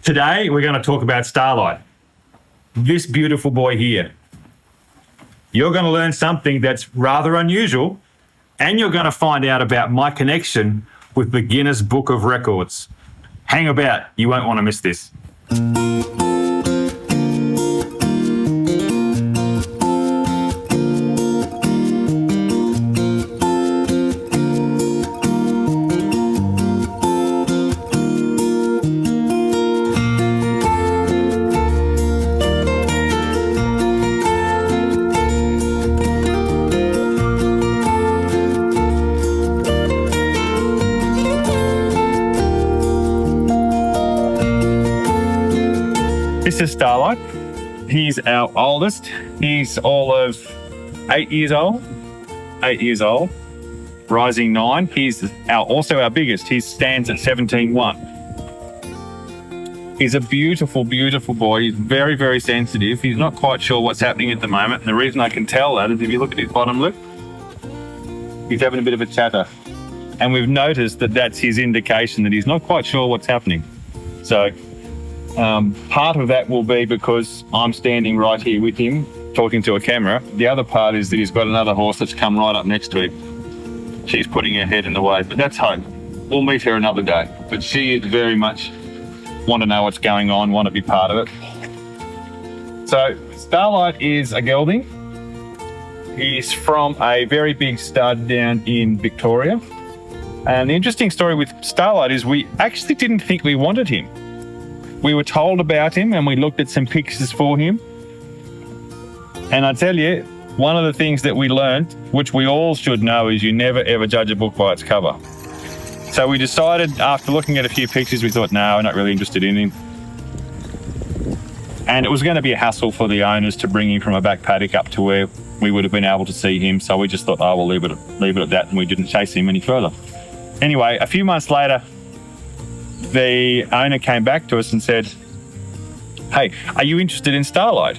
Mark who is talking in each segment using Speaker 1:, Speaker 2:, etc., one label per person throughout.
Speaker 1: Today, we're going to talk about Starlight, this beautiful boy here. You're going to learn something that's rather unusual, and you're going to find out about my connection with the Guinness Book of Records. Hang about, you won't want to miss this. This is Starlight. He's our oldest. He's all of 8 years old. 8 years old, rising 9. He's also our biggest. He stands at 17.1. He's a beautiful, beautiful boy. He's very, very sensitive. He's not quite sure what's happening at the moment. And the reason I can tell that is if you look at his bottom lip, he's having a bit of a chatter. And we've noticed that that's his indication that he's not quite sure what's happening. So part of that will be because I'm standing right here with him, talking to a camera. The other part is that he's got another horse that's come right up next to him. She's putting her head in the way, but that's Hope. We'll meet her another day. But she is very much want to know what's going on, want to be part of it. So Starlight is a gelding. He's from a very big stud down in Victoria. And the interesting story with Starlight is we actually didn't think we wanted him. We were told about him and we looked at some pictures for him. And I tell you, one of the things that we learned, which we all should know, is you never ever judge a book by its cover. So we decided, after looking at a few pictures, we thought, no, we're not really interested in him. And it was going to be a hassle for the owners to bring him from a back paddock up to where we would have been able to see him. So we just thought, oh, we'll leave it at that, and we didn't chase him any further. Anyway, a few months later, the owner came back to us and said, hey, are you interested in Starlight?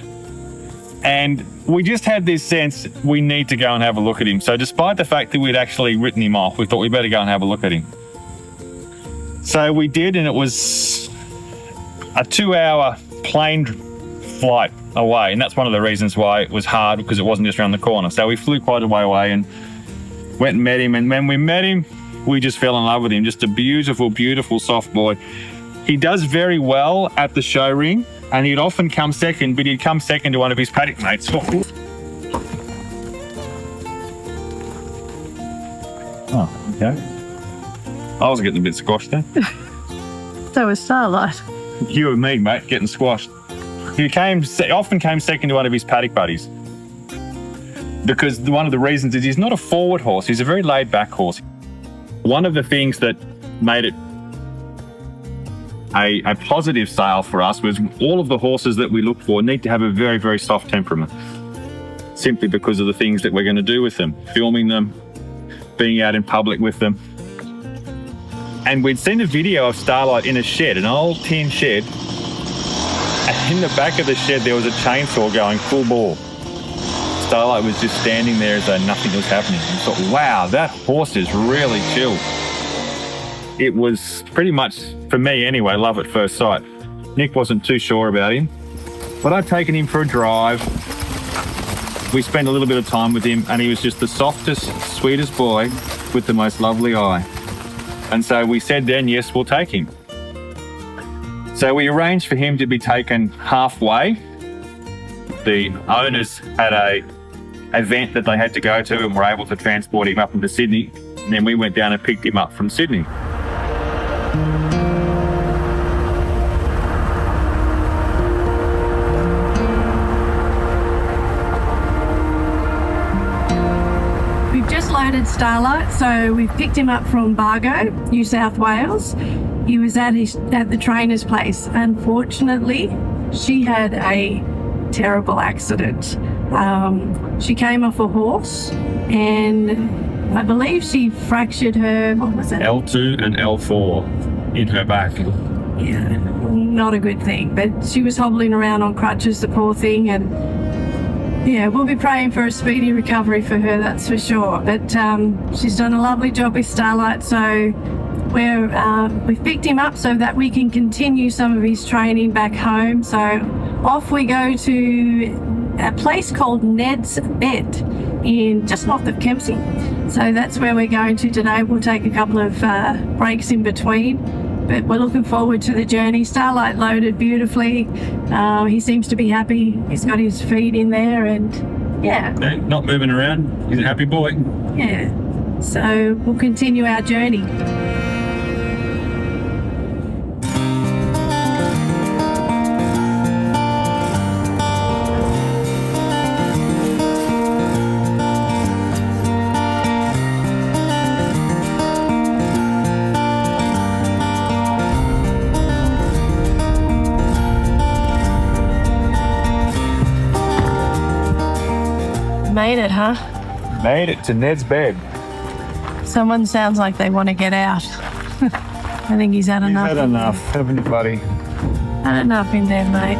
Speaker 1: And we just had this sense we need to go and have a look at him. So despite the fact that we'd actually written him off, we thought we better go and have a look at him. So we did, and it was a 2-hour plane flight away. And that's one of the reasons why it was hard, because it wasn't just around the corner. So we flew quite a way away and went and met him. And when we met him, we just fell in love with him. Just a beautiful, beautiful, soft boy. He does very well at the show ring, and he'd often come second, but he'd come second to one of his paddock mates. Oh, okay. I was getting a bit squashed there.
Speaker 2: So was Starlight.
Speaker 1: You and me, mate, getting squashed. He often came second to one of his paddock buddies, because one of the reasons is he's not a forward horse. He's a very laid-back horse. One of the things that made it a positive sale for us was all of the horses that we look for need to have a very, very soft temperament, simply because of the things that we're going to do with them, filming them, being out in public with them. And we'd seen a video of Starlight in a shed, an old tin shed, and in the back of the shed there was a chainsaw going full bore. Starlight was just standing there as though nothing was happening. I thought, wow, that horse is really chill. It was pretty much, for me anyway, love at first sight. Nick wasn't too sure about him, but I'd taken him for a drive. We spent a little bit of time with him, and he was just the softest, sweetest boy with the most lovely eye. And so we said then, yes, we'll take him. So we arranged for him to be taken halfway. The owners had a event that they had to go to and were able to transport him up into Sydney. And then we went down and picked him up from Sydney.
Speaker 2: We've just loaded Starlight, so we've picked him up from Bargo, New South Wales. He was at the trainer's place. Unfortunately, she had a terrible accident. She came off a horse, and I believe she fractured her, what was it?
Speaker 1: L2 and L4 in her back.
Speaker 2: Yeah, not a good thing. But she was hobbling around on crutches, the poor thing, and yeah, we'll be praying for a speedy recovery for her, that's for sure. But she's done a lovely job with Starlight, so we've picked him up so that we can continue some of his training back home. So off we go to a place called Ned's Bed in just north of Kempsey. So that's where we're going to today. We'll take a couple of breaks in between, but we're looking forward to the journey. Starlight loaded beautifully. He seems to be happy. He's got his feet in there and yeah.
Speaker 1: Not moving around. He's a happy boy.
Speaker 2: Yeah. So we'll continue our journey. Made it, huh?
Speaker 1: Made it to Ned's bed.
Speaker 2: Someone sounds like they want to get out. I think he's had enough.
Speaker 1: He's had enough, haven't you, buddy?
Speaker 2: Had enough in there, mate.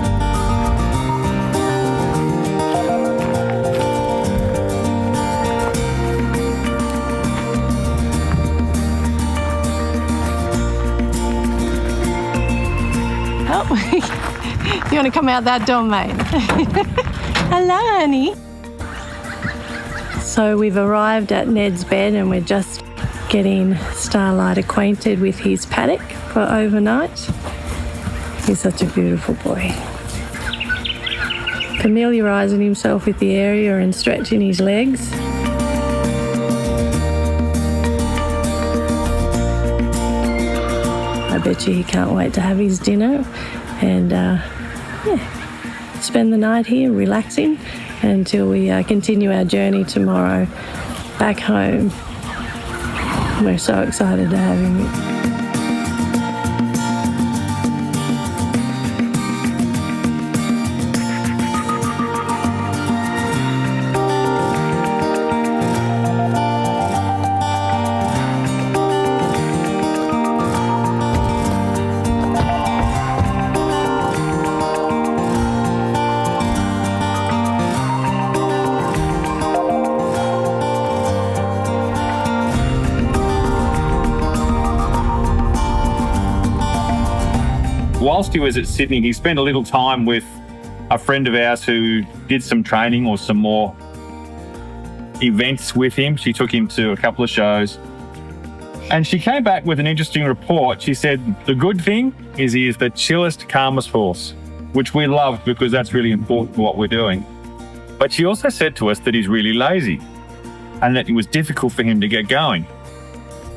Speaker 2: Oh, you want to come out that door, mate? Hello, honey. So we've arrived at Ned's bed and we're just getting Starlight acquainted with his paddock for overnight. He's such a beautiful boy. Familiarising himself with the area and stretching his legs. I bet you he can't wait to have his dinner and spend the night here relaxing until we continue our journey tomorrow back home. We're so excited to have him.
Speaker 1: Whilst he was at Sydney, he spent a little time with a friend of ours who did some training or some more events with him. She took him to a couple of shows. And she came back with an interesting report. She said, the good thing is he is the chillest, calmest horse, which we loved because that's really important for what we're doing. But she also said to us that he's really lazy and that it was difficult for him to get going.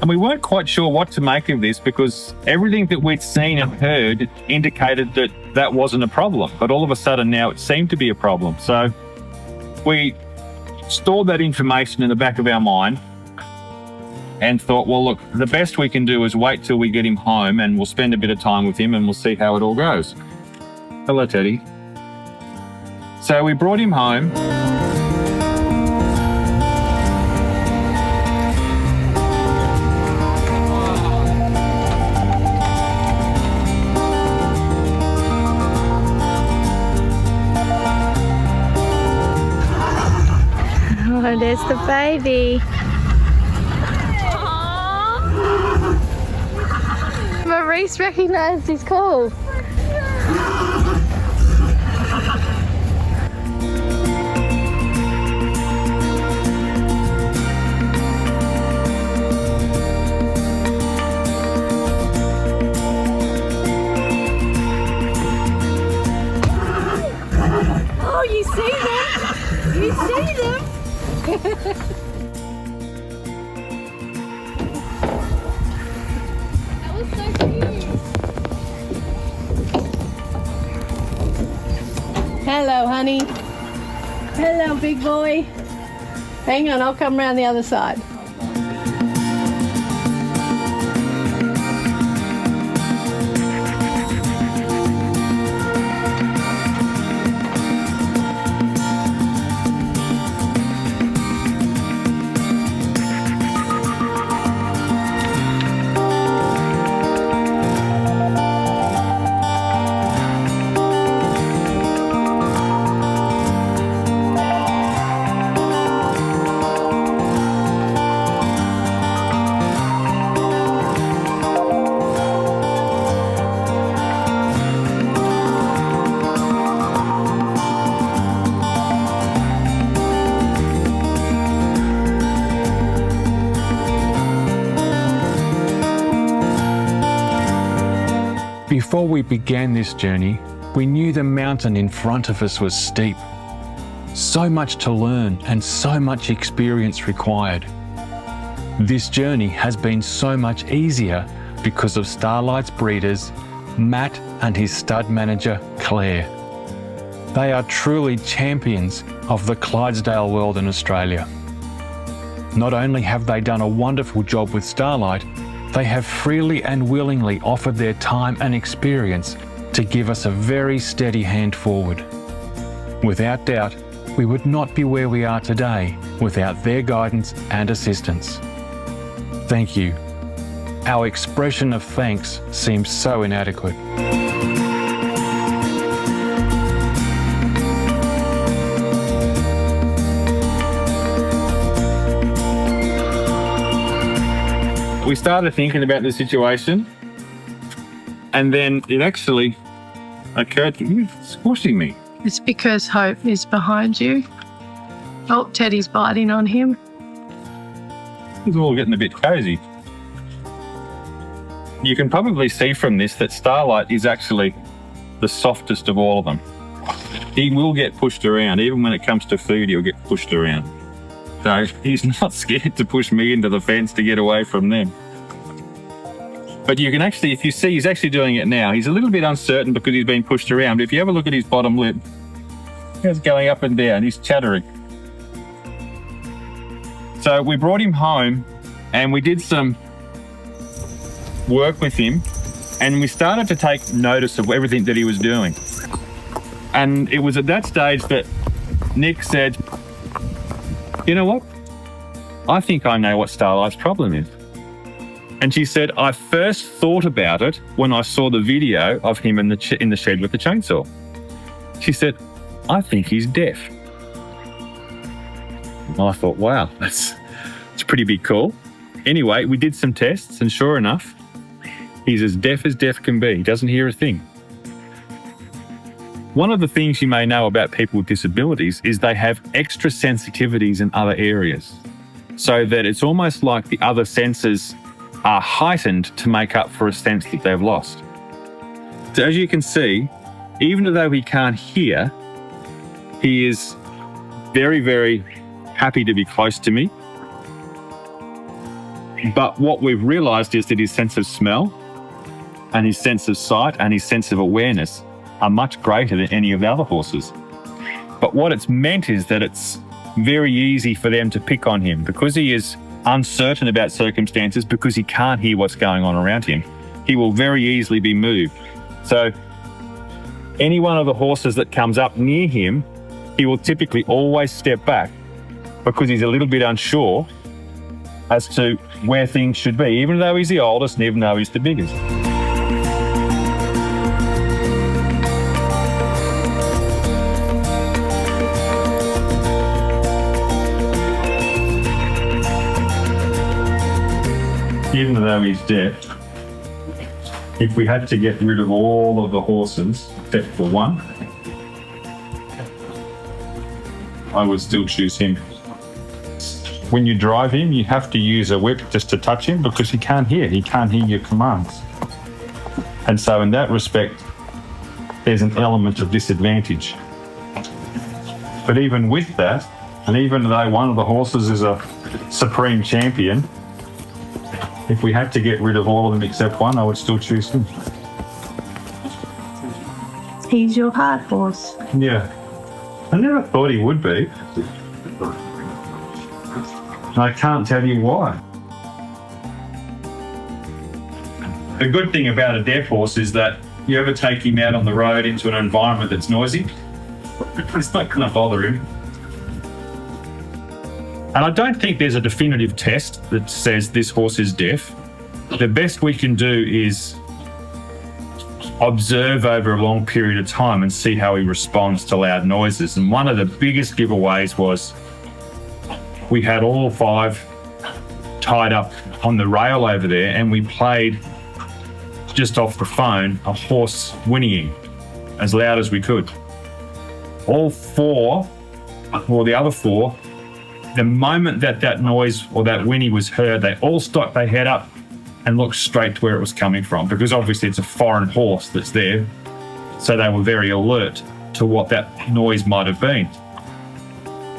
Speaker 1: And we weren't quite sure what to make of this because everything that we'd seen and heard indicated that that wasn't a problem. But all of a sudden now it seemed to be a problem. So we stored that information in the back of our mind and thought, well, look, the best we can do is wait till we get him home and we'll spend a bit of time with him and we'll see how it all goes. Hello, Teddy. So we brought him home.
Speaker 2: Oh, there's the baby. Maurice recognised his call. Oh, you see them? You see them? That was so cute. Hello, honey. Hello, big boy. Hang on, I'll come around the other side.
Speaker 3: Before we began this journey, we knew the mountain in front of us was steep. So much to learn and so much experience required. This journey has been so much easier because of Starlight's breeders, Matt and his stud manager, Claire. They are truly champions of the Clydesdale world in Australia. Not only have they done a wonderful job with Starlight, they have freely and willingly offered their time and experience to give us a very steady hand forward. Without doubt, we would not be where we are today without their guidance and assistance. Thank you. Our expression of thanks seems so inadequate.
Speaker 1: We started thinking about the situation, and then it actually occurred to me, you're squashing me.
Speaker 2: It's because Hope is behind you. Oh, Teddy's biting on him.
Speaker 1: It's all getting a bit cozy. You can probably see from this that Starlight is actually the softest of all of them. He will get pushed around. Even when it comes to food, he'll get pushed around. So he's not scared to push me into the fence to get away from them. But you can actually, if you see, he's actually doing it now. He's a little bit uncertain because he's been pushed around. But if you have a look at his bottom lip, he's going up and down. He's chattering. So we brought him home and we did some work with him, and we started to take notice of everything that he was doing. And it was at that stage that Nick said, you know what? I think I know what Starlight's problem is. And she said, I first thought about it when I saw the video of him in the shed with the chainsaw. She said, I think he's deaf. And I thought, wow, it's a pretty big call. Anyway, we did some tests, and sure enough, he's as deaf can be. He doesn't hear a thing. One of the things you may know about people with disabilities is they have extra sensitivities in other areas, so that it's almost like the other senses are heightened to make up for a sense that they've lost. So as you can see, even though he can't hear, he is very, very happy to be close to me. But what we've realised is that his sense of smell and his sense of sight and his sense of awareness are much greater than any of the other horses. But what it's meant is that it's very easy for them to pick on him because he is uncertain about circumstances, because he can't hear what's going on around him. He will very easily be moved. So any one of the horses that comes up near him, he will typically always step back because he's a little bit unsure as to where things should be, even though he's the oldest and even though he's the biggest. Even though he's deaf, if we had to get rid of all of the horses except for one, I would still choose him. When you drive him, you have to use a whip just to touch him because he can't hear. He can't hear your commands. And so in that respect, there's an element of disadvantage. But even with that, and even though one of the horses is a supreme champion, if we had to get rid of all of them except one, I would still choose him.
Speaker 2: He's your hard horse.
Speaker 1: Yeah. I never thought he would be. And I can't tell you why. The good thing about a deaf horse is that you ever take him out on the road into an environment that's noisy, it's not going to bother him. And I don't think there's a definitive test that says this horse is deaf. The best we can do is observe over a long period of time and see how he responds to loud noises. And one of the biggest giveaways was we had all 5 tied up on the rail over there, and we played just off the phone a horse whinnying as loud as we could. All 4, or the other 4, the moment that noise or that whinny was heard, they all stuck their head up and looked straight to where it was coming from, because obviously it's a foreign horse that's there. So they were very alert to what that noise might have been.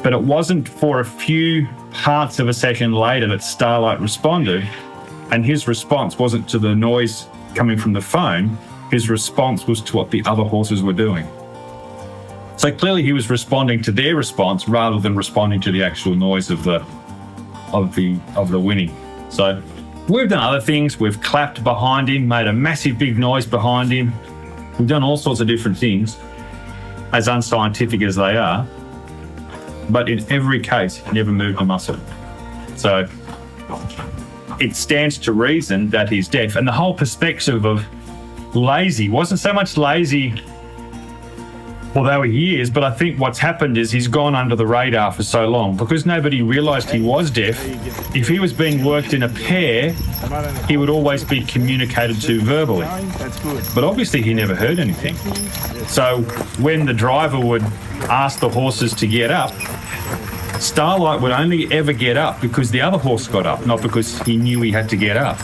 Speaker 1: But it wasn't for a few parts of a second later that Starlight responded, and his response wasn't to the noise coming from the phone. His response was to what the other horses were doing. So clearly he was responding to their response rather than responding to the actual noise of the winning. So we've done other things. We've clapped behind him, made a massive big noise behind him. We've done all sorts of different things, as unscientific as they are. But in every case, he never moved a muscle. So it stands to reason that he's deaf. And the whole perspective of lazy wasn't so much lazy, although he is, but I think what's happened is he's gone under the radar for so long because nobody realised he was deaf. If he was being worked in a pair, he would always be communicated to verbally. But obviously he never heard anything. So when the driver would ask the horses to get up, Starlight would only ever get up because the other horse got up, not because he knew he had to get up.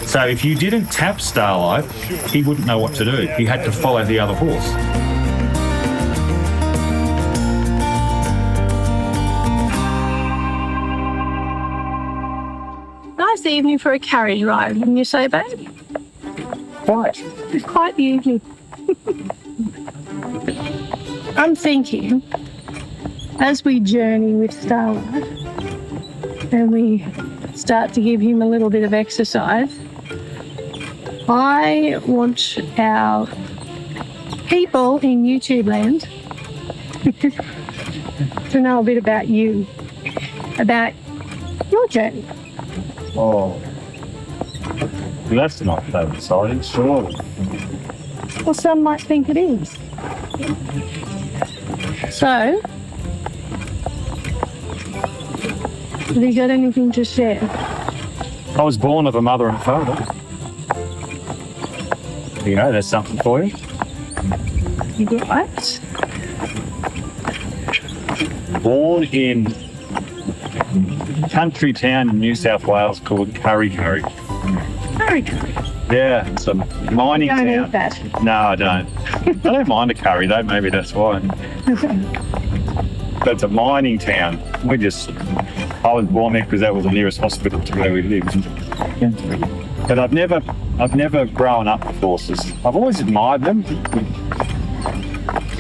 Speaker 1: So if you didn't tap Starlight, he wouldn't know what to do. He had to follow the other horse.
Speaker 2: Nice evening for a carriage ride, wouldn't you say, babe?
Speaker 1: Quite.
Speaker 2: It's quite the evening. I'm thinking, as we journey with Starlight and we start to give him a little bit of exercise, I want our people in YouTube land to know a bit about you, about your journey.
Speaker 1: Oh, that's not that exciting, surely.
Speaker 2: Well, some might think it is. So, have you got anything to share?
Speaker 1: I was born of a mother and father. You know, there's something for you.
Speaker 2: Right.
Speaker 1: Born in a country town in New South Wales called Curry.
Speaker 2: Very good.
Speaker 1: Yeah, it's a mining
Speaker 2: You don't
Speaker 1: town.
Speaker 2: eat that.
Speaker 1: No, I don't. I don't mind a curry though, maybe that's why. But it's a mining town. I was born there because that was the nearest hospital to where we lived. But I've never grown up with horses. I've always admired them.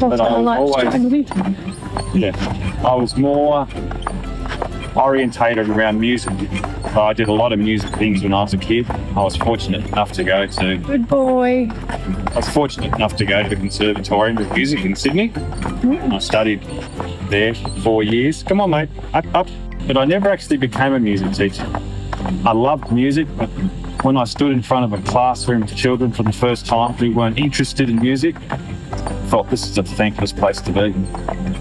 Speaker 1: But I was more orientated around music. I did a lot of music things when I was a kid. I was fortunate enough to go to
Speaker 2: Good boy.
Speaker 1: the Conservatorium of Music in Sydney. I studied there for 4 years. Come on, mate, up. But I never actually became a music teacher. I loved music, but when I stood in front of a classroom of children for the first time who weren't interested in music, I thought this is a thankless place to be.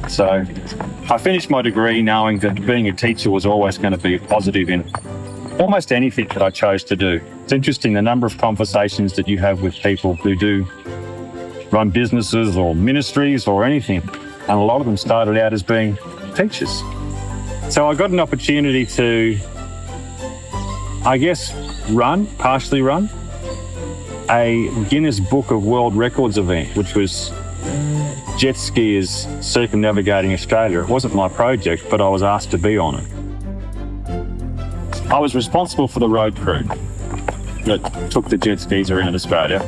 Speaker 1: So I finished my degree knowing that being a teacher was always going to be positive in almost anything that I chose to do. It's interesting the number of conversations that you have with people who do run businesses or ministries or anything, and a lot of them started out as being teachers. So I got an opportunity to, I guess, partially run a Guinness Book of World Records event, which was jet skiers circumnavigating Australia. It wasn't my project, but I was asked to be on it. I was responsible for the road crew that took the jet skis around Australia.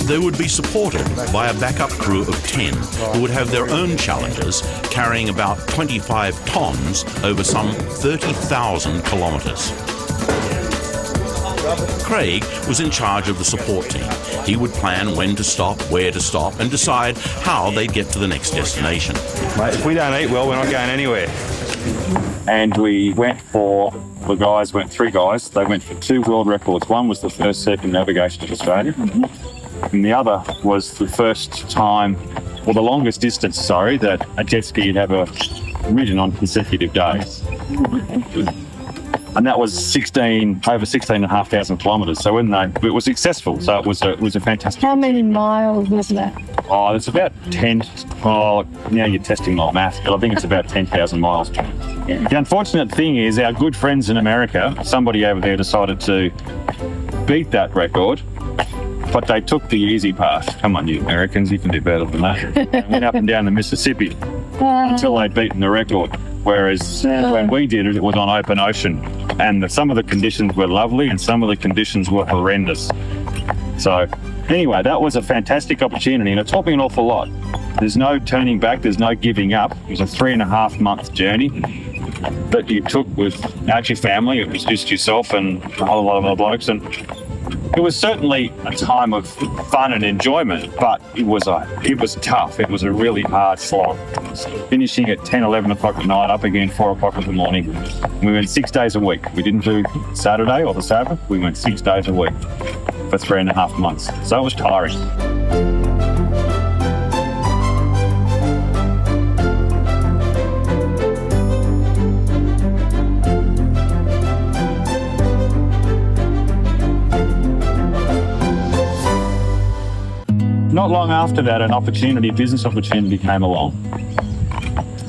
Speaker 4: They would be supported by a backup crew of 10 who would have their own challenges carrying about 25 tons over some 30,000 kilometres. Craig was in charge of the support team. He would plan when to stop, where to stop, and decide how they'd get to the next destination.
Speaker 1: Mate, if we don't eat well, we're not going anywhere. And we three guys, they went for 2 world records. One was the first circumnavigation of Australia, and the other was the first time, or the longest distance, that a jet ski had ever ridden on consecutive days. And that was over 16,500 kilometres. So it was successful. So it was a fantastic.
Speaker 2: How many miles was that?
Speaker 1: Oh, it's about 10. Oh, now you're testing my math, but I think it's about 10,000 miles. The unfortunate thing is our good friends in America, somebody over there decided to beat that record, but they took the easy path. Come on, you Americans, you can do better than that. They went up and down the Mississippi until they'd beaten the record. Whereas when we did it, it was on open ocean. And some of the conditions were lovely and some of the conditions were horrendous. So anyway, that was a fantastic opportunity and it taught me an awful lot. There's no turning back, there's no giving up. It was a 3.5 month journey that you took with not your family, it was just yourself and a whole lot of other blokes. And it was certainly a time of fun and enjoyment, but it was tough. It was a really hard slog. Finishing at 10, 11 o'clock at night, up again 4 o'clock in the morning. We went 6 days a week. We didn't do Saturday or the Sabbath. We went 6 days a week for 3.5 months. So it was tiring. Not long after that, a business opportunity came along.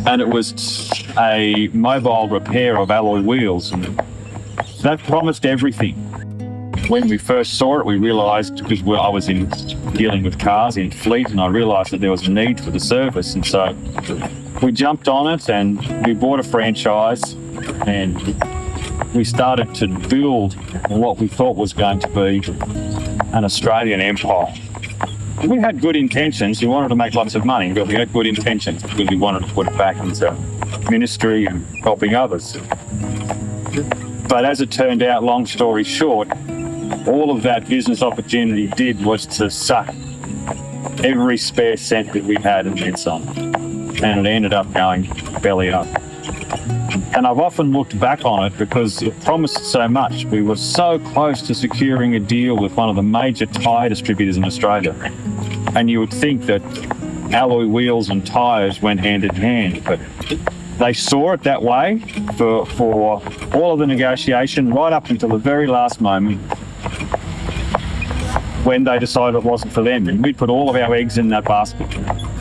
Speaker 1: And it was a mobile repair of alloy wheels. And that promised everything. When we first saw it, we realised, because I was dealing with cars in fleet, and I realised that there was a need for the service. And so we jumped on it and we bought a franchise and we started to build what we thought was going to be an Australian empire. We had good intentions. We wanted to make lots of money, but we had good intentions because we wanted to put it back into ministry and helping others. But as it turned out, long story short, all of that business opportunity did was to suck every spare cent that we had and then some. And it ended up going belly up. And I've often looked back on it because it promised so much. We were so close to securing a deal with one of the major tyre distributors in Australia. And you would think that alloy wheels and tyres went hand in hand, but they saw it that way for all of the negotiation right up until the very last moment when they decided it wasn't for them. And we put all of our eggs in that basket.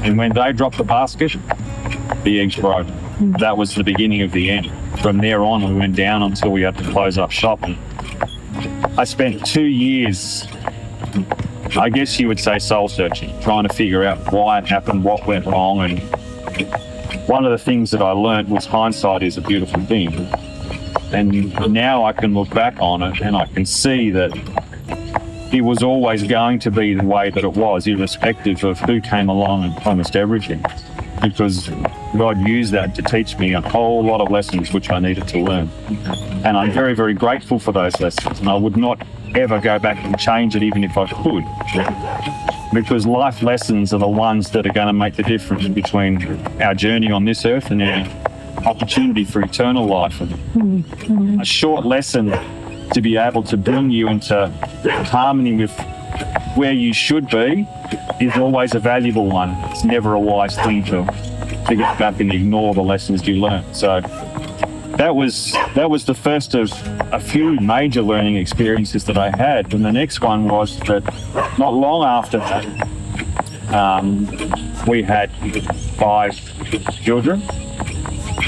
Speaker 1: And when they dropped the basket, the eggs broke. That was the beginning of the end. From there on, we went down until we had to close up shop. And I spent 2 years, I guess you would say, soul searching, trying to figure out why it happened, what went wrong. And one of the things that I learned was hindsight is a beautiful thing. And now I can look back on it and I can see that it was always going to be the way that it was, irrespective of who came along and promised everything. Because God used that to teach me a whole lot of lessons which I needed to learn. And I'm very, very grateful for those lessons. And I would not ever go back and change it even if I could. Because life lessons are the ones that are going to make the difference between our journey on this earth and our opportunity for eternal life. And a short lesson to be able to bring you into harmony with where you should be is always a valuable one. It's never a wise thing to get back and ignore the lessons you learn. So that was the first of a few major learning experiences that I had. And the next one was that not long after that, we had 5 children.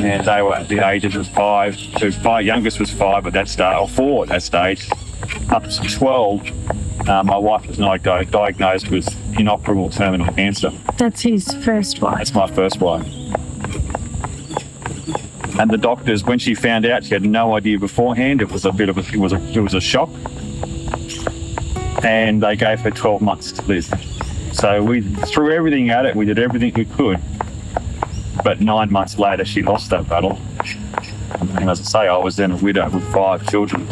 Speaker 1: And they were at the ages of 5 to 5. Youngest was 5 at that stage, or 4 at that stage, up to 12. My wife was diagnosed with inoperable terminal cancer.
Speaker 2: That's his first wife.
Speaker 1: That's my first wife. And the doctors, when she found out, she had no idea beforehand. It was a shock. And they gave her 12 months to live. So we threw everything at it. We did everything we could. But 9 months later, she lost that battle. And as I say, I was then a widow with 5 children.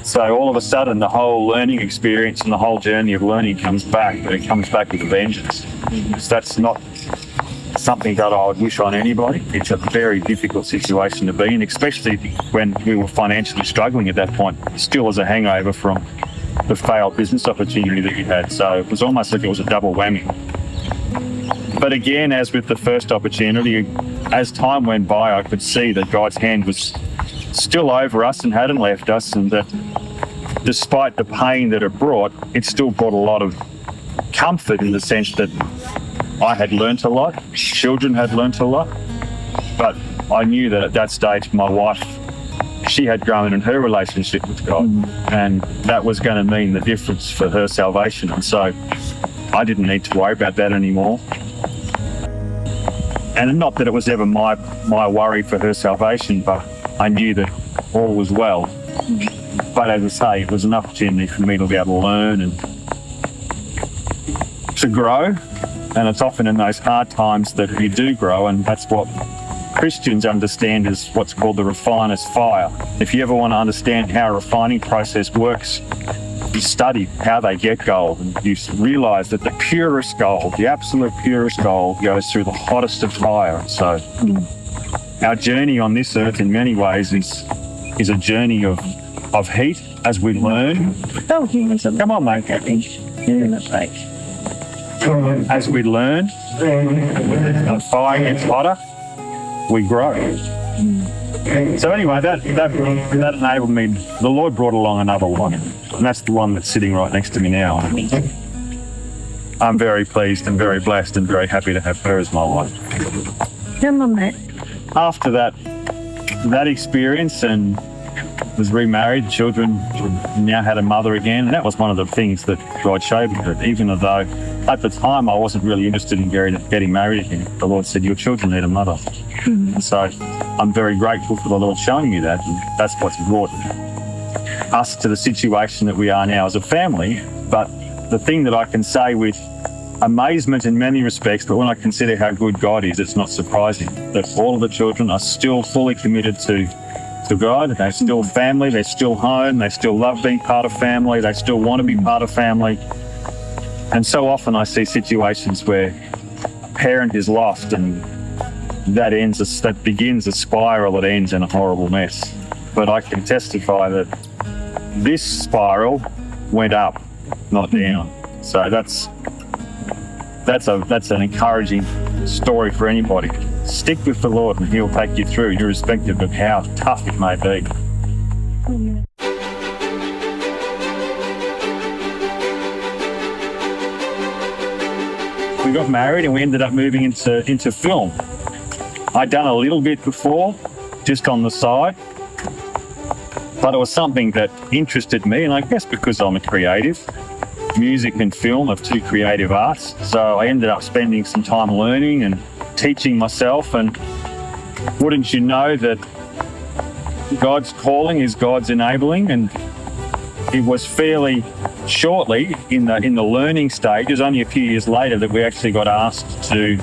Speaker 1: So all of a sudden, the whole learning experience and the whole journey of learning comes back, but it comes back with a vengeance. So that's not something that I would wish on anybody. It's a very difficult situation to be in, especially when we were financially struggling at that point, still as a hangover from the failed business opportunity that we had. So it was almost like it was a double whammy. But again, as with the first opportunity, as time went by, I could see that God's hand was still over us and hadn't left us, and that despite the pain that it brought, it still brought a lot of comfort in the sense that I had learnt a lot, children had learnt a lot, but I knew that at that stage my wife, she had grown in her relationship with God, and that was going to mean the difference for her salvation. And so I didn't need to worry about that anymore. And not that it was ever my worry for her salvation, but I knew that all was well. But as I say, it was an opportunity for me to be able to learn and to grow. And it's often in those hard times that you do grow, and that's what Christians understand as what's called the refiner's fire. If you ever want to understand how a refining process works, you study how they get gold, and you realise that the purest gold, the absolute purest gold, goes through the hottest of fire. So our journey on this earth in many ways is a journey of heat as we learn.
Speaker 2: Oh, come
Speaker 1: on, mate. As we learn, the fire gets hotter, we grow. So anyway, that enabled me. The Lord brought along another one, and that's the one that's sitting right next to me now. I'm very pleased and very blessed and very happy to have her as my wife.
Speaker 2: Come on, mate.
Speaker 1: After that experience, and was remarried, children, now had a mother again, and that was one of the things that God showed me, that even though at the time I wasn't really interested in getting married again, the Lord said, your children need a mother. And so I'm very grateful for the Lord showing me that, and that's what's brought us to the situation that we are now as a family. But the thing that I can say with amazement in many respects, but when I consider how good God is, it's not surprising that all of the children are still fully committed to God. They're still family, they're still home, they still love being part of family, they still want to be part of family. And so often I see situations where a parent is lost, and that begins a spiral that ends in a horrible mess. But I can testify that this spiral went up, not down. So that's an encouraging story for anybody. Stick with the Lord and He'll take you through, irrespective of how tough it may be. We got married and we ended up moving into film. I'd done a little bit before, just on the side, but it was something that interested me, and I guess because I'm a creative, music and film are two creative arts, so I ended up spending some time learning and teaching myself, and wouldn't you know that God's calling is God's enabling. And it was fairly shortly in the learning stage, it was only a few years later, that we actually got asked to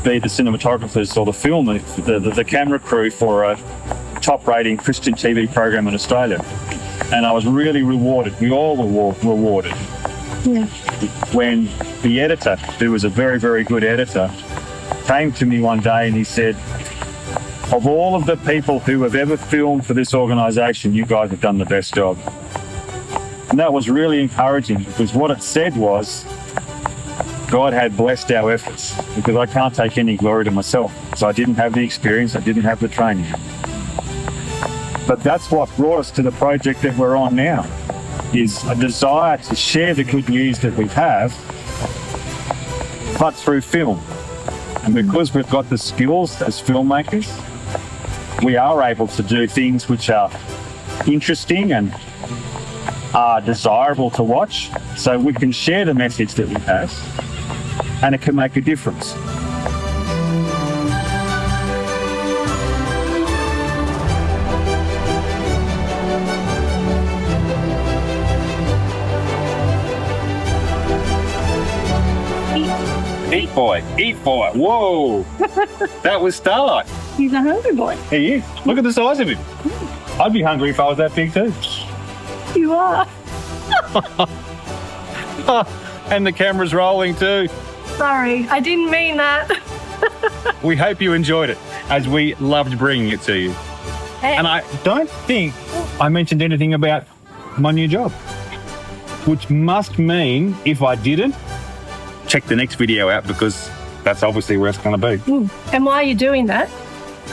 Speaker 1: be the cinematographers or the camera crew for a top-rating Christian TV program in Australia. And I was really rewarded. We all were rewarded.
Speaker 2: Yeah.
Speaker 1: When the editor, who was a very, very good editor, came to me one day and he said, of all of the people who have ever filmed for this organisation, you guys have done the best job. And that was really encouraging, because what it said was God had blessed our efforts, because I can't take any glory to myself. So I didn't have the experience, I didn't have the training. But that's what brought us to the project that we're on now, is a desire to share the good news that we have, but through film. And because we've got the skills as filmmakers, we are able to do things which are interesting and are desirable to watch, so we can share the message that we have, and it can make a difference. Eat boy. Whoa. That was Starlight.
Speaker 2: He's a hungry boy.
Speaker 1: He is. Look at the size of him. I'd be hungry if I was that big too.
Speaker 2: You are.
Speaker 1: And the camera's rolling too.
Speaker 2: Sorry, I didn't mean that.
Speaker 1: We hope you enjoyed it, as we loved bringing it to you.
Speaker 2: Hey.
Speaker 1: And I don't think I mentioned anything about my new job, which must mean, if I didn't, check the next video out, because that's obviously where it's going to be.
Speaker 2: And while you're doing that,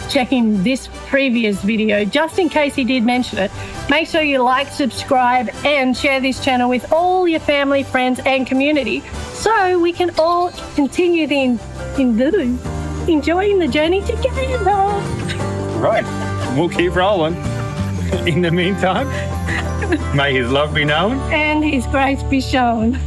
Speaker 2: checking this previous video, just in case he did mention it. Make sure you like, subscribe, and share this channel with all your family, friends, and community so we can all continue enjoying the journey together.
Speaker 1: Right, we'll keep rolling. In the meantime, may his love be known
Speaker 2: And his grace be shown.